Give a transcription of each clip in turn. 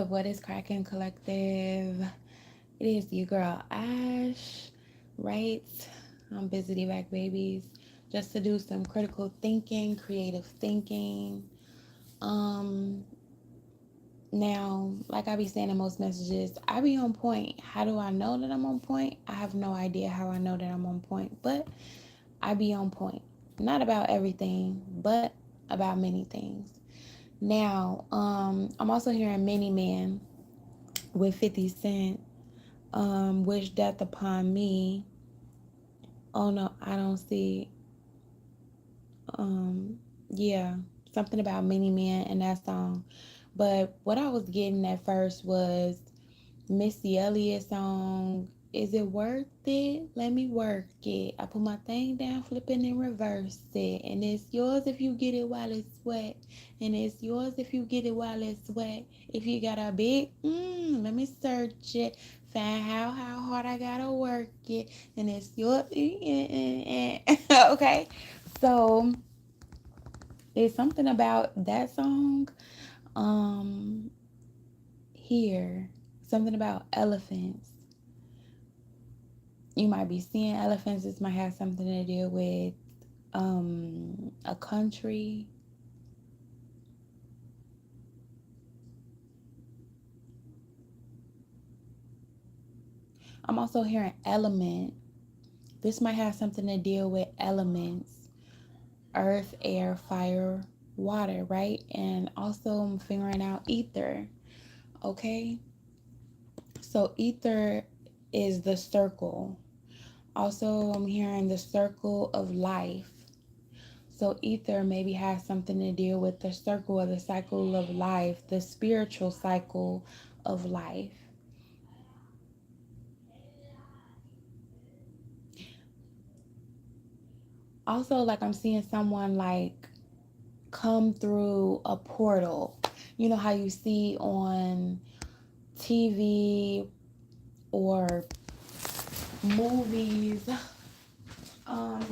What is cracking, collective? It is your girl Ash, right? I'm Busy Back Babies, just to do some critical thinking, creative thinking. Um, Now, like I be saying in most messages, I be on point. How do I know that I'm on point? I have no idea how I know that I'm on point, but I be on point. Not about everything, but about many things. Now, I'm also hearing Many Man with 50 Cent, Wish Death Upon Me. Oh no, I don't see. Um, yeah, something about Many Man in that song. But what I was getting at first was Missy Elliott song. Is it worth it? Let me work it. I put my thing down, flip it and reverse it. And it's yours if you get it while it's wet. And it's yours if you get it while it's wet. If you got a big, let me search it. Find how hard I gotta work it. And it's yours. Okay. So there's something about that song. Um, Here. Something about elephants. You might be seeing elephants. This might have something to do with a country. I'm also hearing element. This might have something to deal with elements: earth, air, fire, water, right? And also I'm figuring out ether. Okay, so ether is the circle. Also, I'm hearing the circle of life. So ether maybe has something to deal with the circle or the cycle of life, the spiritual cycle of life. Also, like I'm seeing someone like come through a portal. You know how you see on TV or movies, um,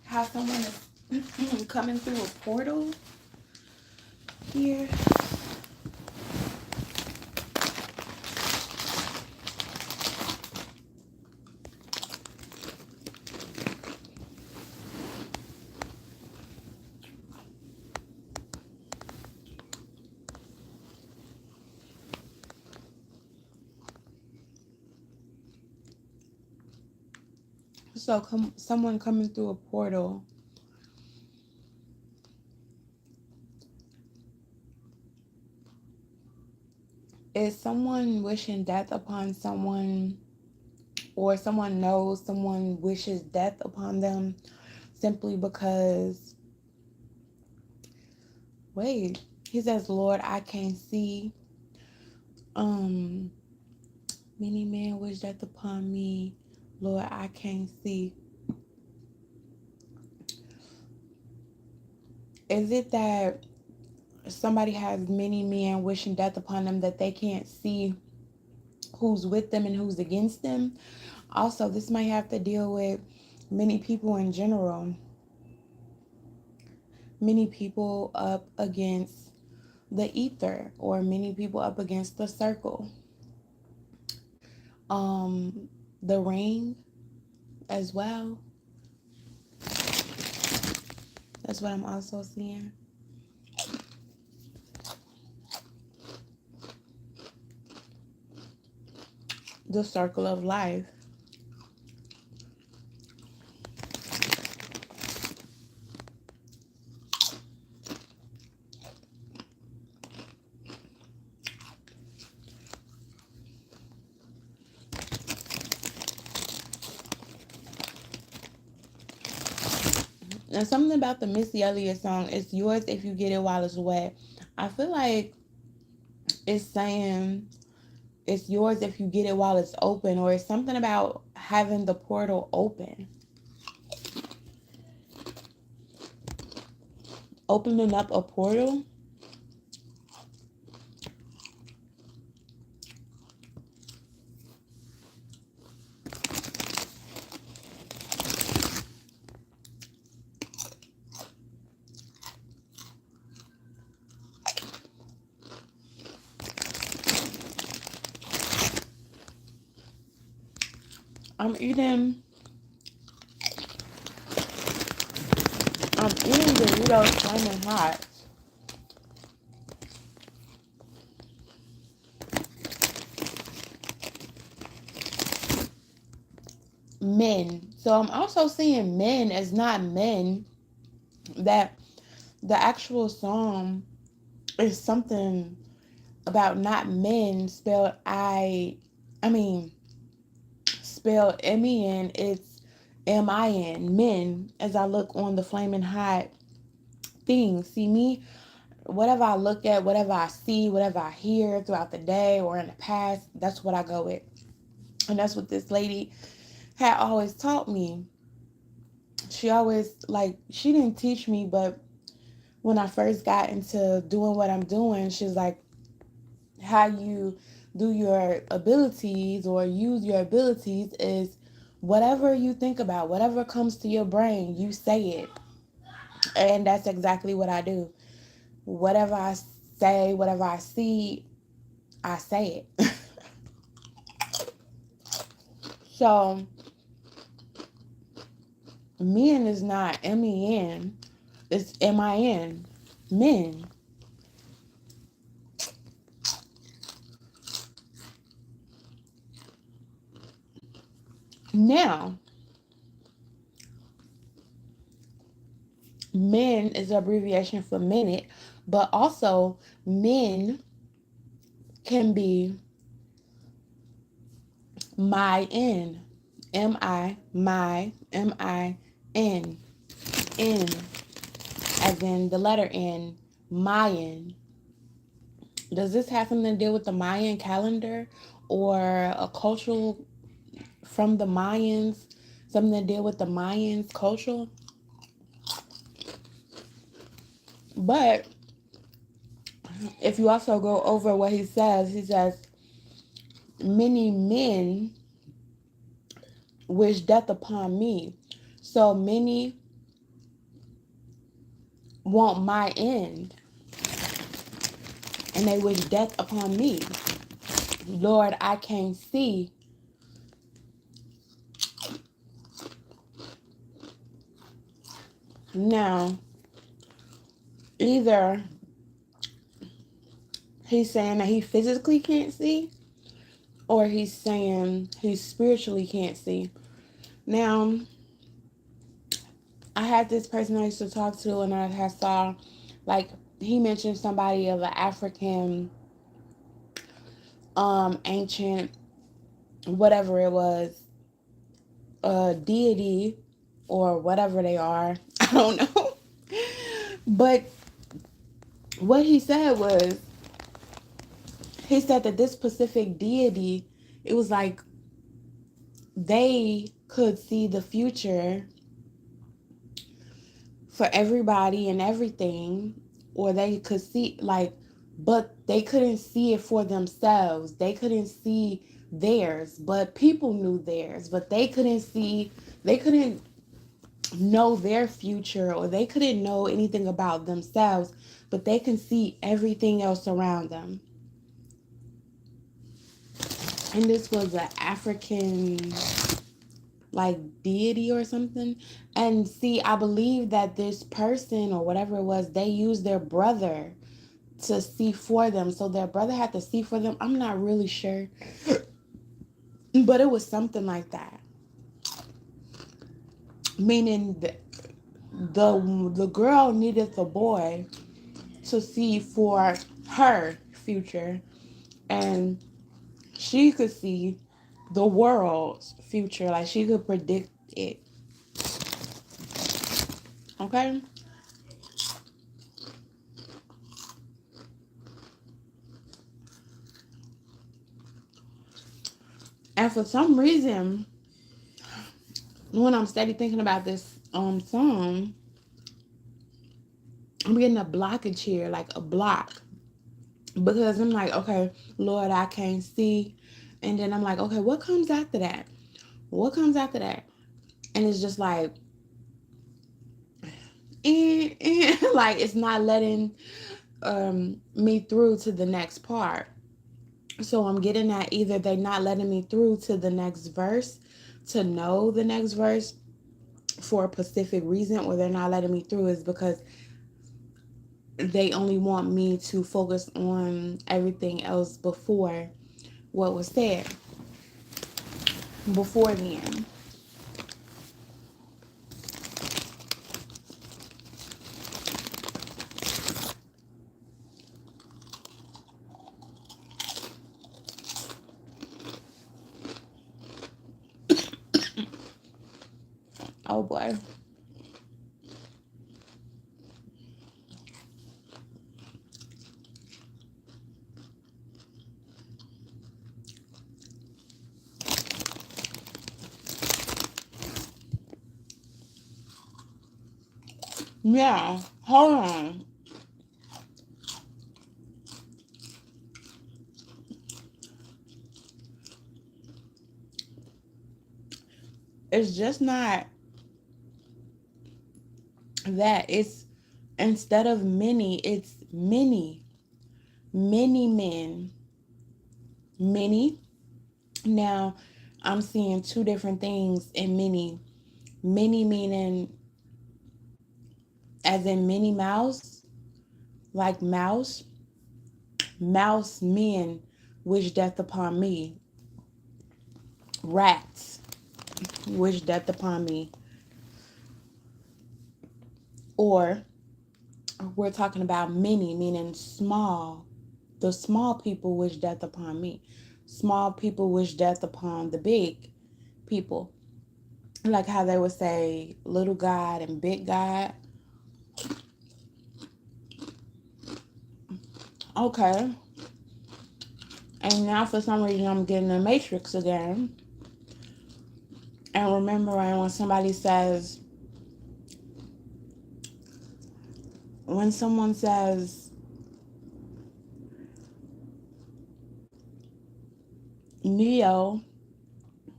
how someone is coming through a portal here. So someone coming through a portal is someone wishing death upon someone, or someone knows someone wishes death upon them simply because, wait, he says, Lord, I can't see. Um, Many men wish death upon me. Lord, I can't see. Is it that somebody has many men wishing death upon them that they can't see who's with them and who's against them? Also, this might have to deal with many people in general. Many people up against the ether, or many people up against the circle. Um, the ring as well. That's what I'm also seeing. The circle of life. And something about the Missy Elliott song, it's yours if you get it while it's wet. I feel like it's saying it's yours if you get it while it's open, or it's something about having the portal open. Opening up a portal. I'm eating Doritos Flaming Hot. Men. So I'm also seeing men as not men. That the actual song is something about not men spelled I mean spelled MEN. It's MIN, men. As I look on the Flaming Hot thing, see me, whatever I look at, whatever I see, whatever I hear throughout the day or in the past, that's what I go with. And that's what this lady had always taught me. She always, like, she didn't teach me, but when I first got into doing what I'm doing, she's like, how you do your abilities or use your abilities is whatever you think about, whatever comes to your brain, you say it. And that's exactly what I do. Whatever I say, whatever I see, I say it. So, men is not MEN, it's MIN. Men. Now, men is an abbreviation for minute, but also men can be my in. MIN. N, as in the letter N, Mayan. Does this have something to do with the Mayan calendar or a cultural from the Mayans? Something to do with the Mayans culture? But if you also go over what he says, many men wish death upon me. So many want my end and they wish death upon me. Lord, I can't see. Now, either he's saying that he physically can't see, or he's saying he spiritually can't see. Now, I had this person I used to talk to, and I had saw, like, he mentioned somebody of an African, ancient, whatever it was, deity, or whatever they are. I don't know. But what he said was, he said that this specific deity, it was like they could see the future for everybody and everything, or they could see, like, but they couldn't see it for themselves. They couldn't see theirs, but people knew theirs, but they couldn't know their future, or they couldn't know anything about themselves, but they can see everything else around them. And this was an African, like, deity or something. And see, I believe that this person or whatever it was, they used their brother to see for them. So their brother had to see for them. I'm not really sure, but it was something like that. Meaning the girl needed the boy to see for her future, and she could see the world's future. Like, she could predict it. Okay? And for some reason, when I'm steady thinking about this song, I'm getting a blockage here, like a block. Because I'm like, okay, Lord, I can't see. And then I'm like, okay, what comes after that? What comes after that? And it's just like, like, it's not letting me through to the next part. So I'm getting at either they're not letting me through to the next verse, to know the next verse for a specific reason, or they're not letting me through, is because they only want me to focus on everything else before what was said before then. Oh boy. Yeah, hold on. It's just not that. It's instead of many, it's many. Many men. Many. Now, I'm seeing two different things in many. Many meaning as in Minnie Mouse, like mouse. Mouse men wish death upon me. Rats wish death upon me. Or we're talking about many, meaning small. The small people wish death upon me. Small people wish death upon the big people. Like how they would say little God and big God. Okay. And now for some reason I'm getting the Matrix again. And remembering when somebody says, when someone says Neo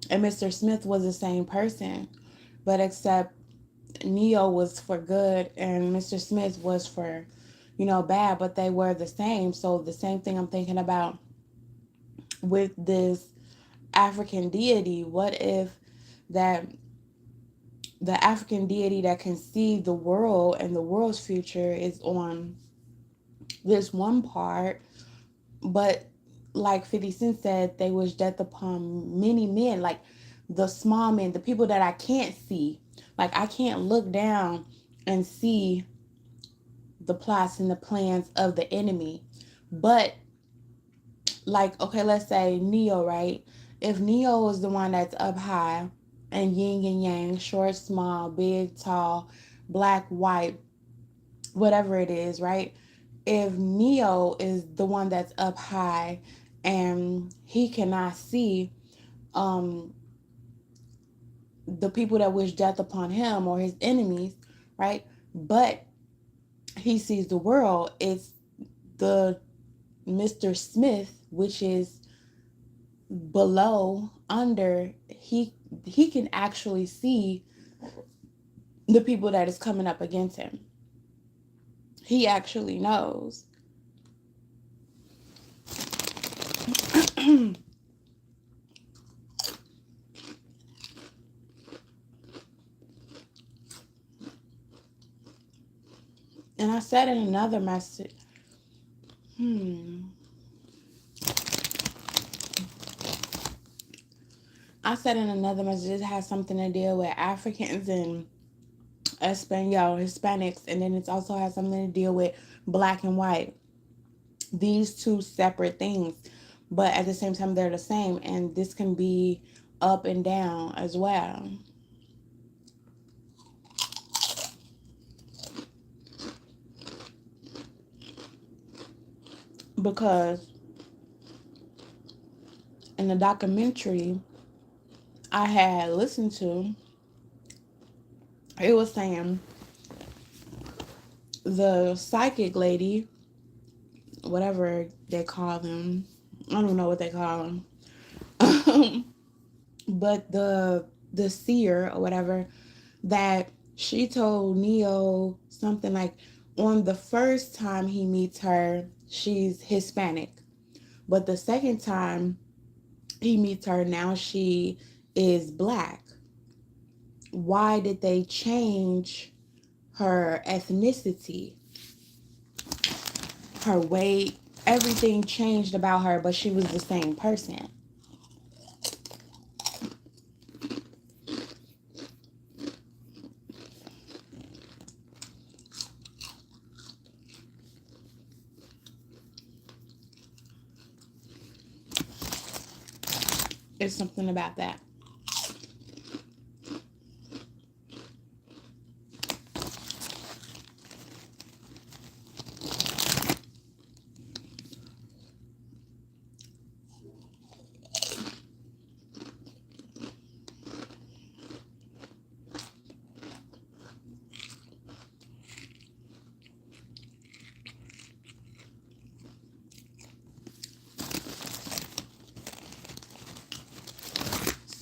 and Mr. Smith was the same person, but except Neo was for good and Mr. Smith was for, bad, but they were the same. So the same thing I'm thinking about with this African deity. What if that the African deity that can see the world and the world's future is on this one part, but like 50 Cent said, they wish death upon many men, like the small men, the people that I can't see. Like I can't look down and see the plots and the plans of the enemy. But like, okay, let's say Neo, right? If Neo is the one that's up high and yin and yang, short, small, big, tall, black, white, whatever it is, right? If Neo is the one that's up high and he cannot see um the people that wish death upon him or his enemies, right? But he sees the world, it's the Mr. Smith, which is below, under, he can actually see the people that is coming up against him. He actually knows. And I said in another message, I said in another message, it has something to deal with Africans and Espanol, Hispanics, and then it also has something to deal with black and white. These two separate things, but at the same time, they're the same, and this can be up and down as well. Because in the documentary I had listened to, it was saying the psychic lady, whatever they call them, I don't know what they call them, but the seer or whatever, that she told Neo something like on the first time he meets her, she's Hispanic, but the second time he meets her, now she is black. Why did they change her ethnicity, her weight? Everything changed about her, but she was the same person. It's something about that.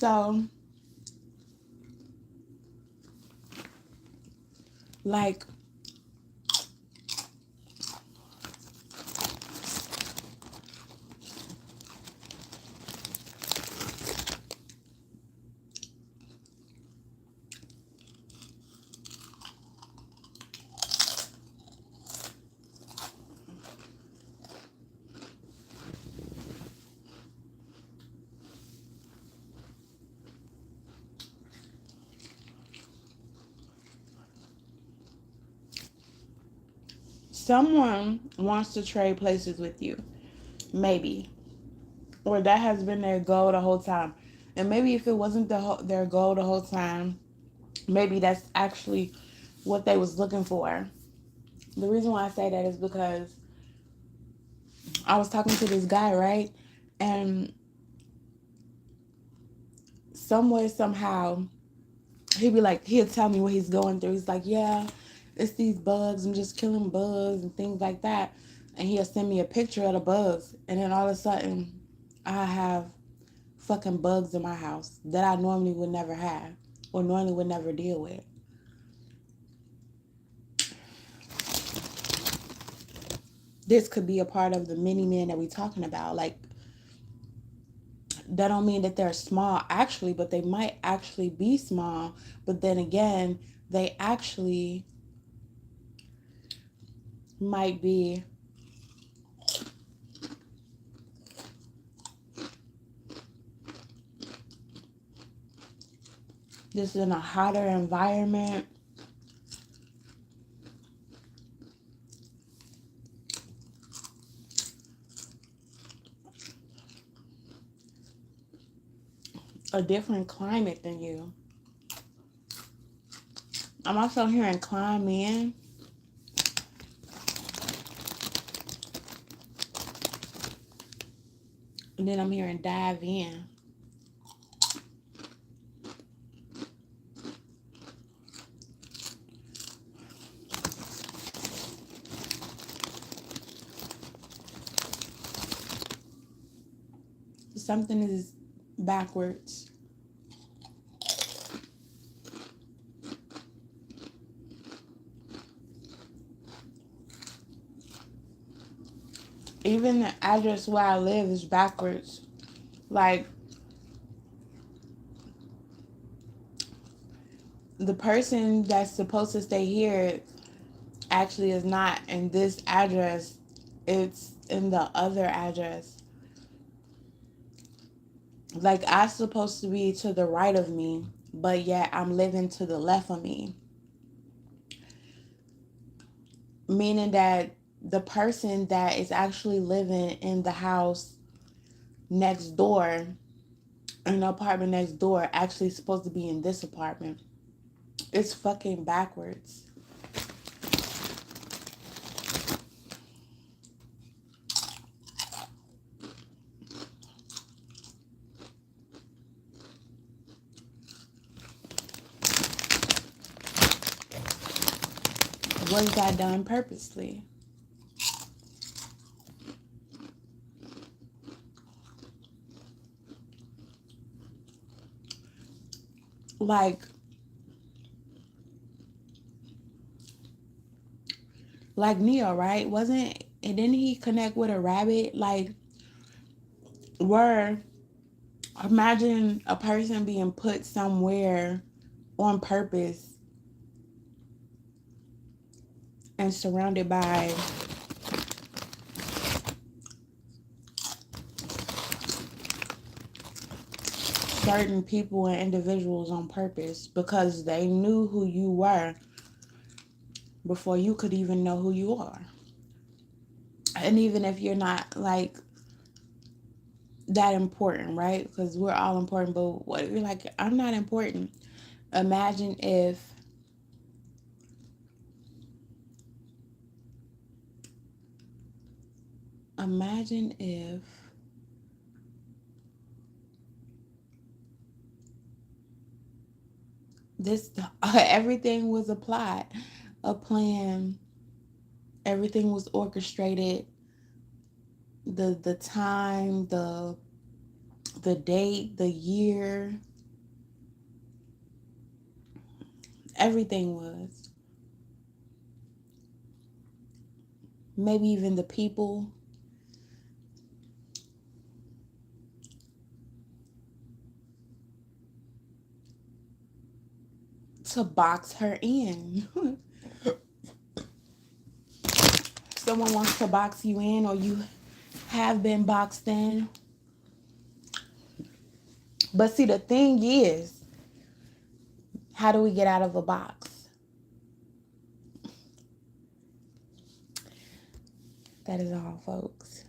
So, like, someone wants to trade places with you, maybe, or that has been their goal the whole time. And maybe if it wasn't their goal the whole time, maybe that's actually what they was looking for. The reason why I say that is because I was talking to this guy, right? And somewhere, somehow, he'd be like, he'll tell me what he's going through. He's like, yeah, it's these bugs. I'm just killing bugs and things like that. And he'll send me a picture of the bugs. And then all of a sudden, I have fucking bugs in my house that I normally would never have or normally would never deal with. This could be a part of the many men that we're talking about. Like, that don't mean that they're small actually, but they might actually be small. But then again, they actually might be just in a hotter environment. A different climate than you. I'm also hearing climb in. And then I'm hearing dive in. Something is backwards. Even the address where I live is backwards. Like, the person that's supposed to stay here actually is not in this address. It's in the other address. Like, I'm supposed to be to the right of me, but yet I'm living to the left of me. Meaning that the person that is actually living in the house next door, in the apartment next door, actually supposed to be in this apartment. It's fucking backwards. Was that done purposely? Like, Neo, right? Wasn't, and didn't he connect with a rabbit? Like, where Imagine a person being put somewhere on purpose and surrounded by certain people and individuals on purpose because they knew who you were before you could even know who you are. And even if you're not like that important, right? Because we're all important, but what if you're like, I'm not important? Imagine if imagine if this everything was a plot, a plan, everything was orchestrated, the time, the date, the year, everything was. Maybe even the people. To box her in. Someone wants to box you in, or you have been boxed in. But see, the thing is, how do we get out of a box? That is all, folks.